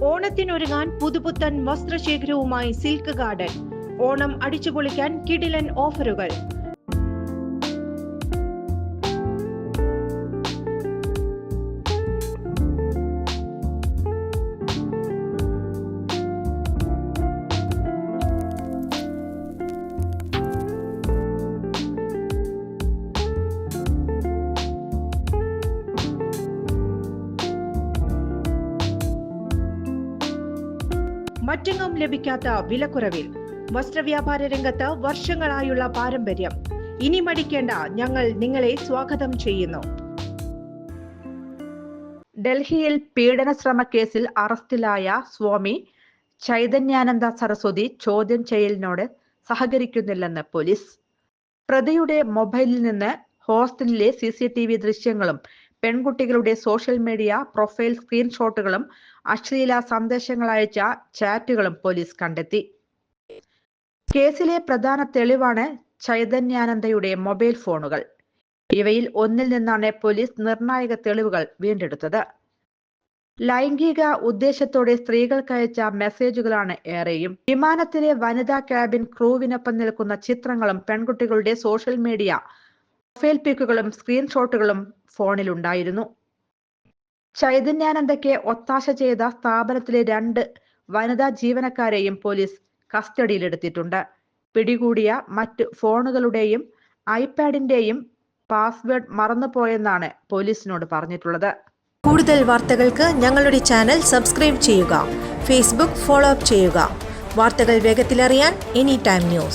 ഓണത്തിനൊരുങ്ങാൻ പുതുപുത്തൻ വസ്ത്രശേഖരവുമായി silk garden. Onam അടിച്ചുപൊളിക്കാൻ കിടിലൻ ഓഫറുകൾ. മറ്റെങ്ങും ലഭിക്കാത്ത വിലക്കുറവിൽ വസ്ത്രവ്യാപാര രംഗത്ത് വർഷങ്ങളായുള്ള പാരമ്പര്യം. ഇനി മടിക്കേണ്ട, ഞങ്ങൾ നിങ്ങളെ സ്വാഗതം ചെയ്യുന്നു. ഡൽഹിയിൽ പീഡന ശ്രമ കേസിൽ അറസ്റ്റിലായ സ്വാമി ചൈതന്യാനന്ദ സരസ്വതി ചോദ്യം ചെയ്യലിനോട് സഹകരിക്കുന്നില്ലെന്ന് പോലീസ്. പ്രതിയുടെ മൊബൈലിൽ നിന്ന് ഹോസ്റ്റലിലെ CCTV ദൃശ്യങ്ങളും പെൺകുട്ടികളുടെ സോഷ്യൽ മീഡിയ പ്രൊഫൈൽ സ്ക്രീൻഷോട്ടുകളും അശ്ലീല സന്ദേശങ്ങൾ അയച്ച ചാറ്റുകളും പോലീസ് കണ്ടെത്തി. കേസിലെ പ്രധാന തെളിവാണ് ചൈതന്യാനന്ദയുടെ മൊബൈൽ ഫോണുകൾ. ഇവയിൽ ഒന്നിൽ നിന്നാണ് പോലീസ് നിർണായക തെളിവുകൾ വീണ്ടെടുത്തത്. ലൈംഗിക ഉദ്ദേശത്തോടെ സ്ത്രീകൾക്കയച്ച മെസ്സേജുകളാണ് ഏറെയും. വിമാനത്തിലെ വനിതാ ക്യാബിൻ ക്രൂവിനൊപ്പം നിൽക്കുന്ന ചിത്രങ്ങളും പെൺകുട്ടികളുടെ സോഷ്യൽ മീഡിയ പ്രൊഫൈൽ പിക്കുകളും സ്ക്രീൻഷോട്ടുകളും ഫോണിലുണ്ടായിരുന്നു. ചൈതന്യാനന്ദയ്ക്ക് ഒത്താശ ചെയ്ത സ്ഥാപനത്തിലെ 2 വനിതാ ജീവനക്കാരെയും പോലീസ് കസ്റ്റഡിയിലെടുത്തിട്ടുണ്ട്. പിടികൂടിയ മറ്റ് ഫോണുകളുടെയും ഐപാഡിന്റെയും പാസ്വേഡ് മറന്നുപോയെന്നാണ് പോലീസിനോട് പറഞ്ഞിട്ടുള്ളത്. കൂടുതൽ വാർത്തകൾക്ക് ഞങ്ങളുടെ ചാനൽ സബ്സ്ക്രൈബ് ചെയ്യുക. ഫേസ്ബുക്ക് ഫോളോ അപ്പ് ചെയ്യുക. വാർത്തകൾ വേഗത്തിലറിയാൻ എനി ടൈം ന്യൂസ്.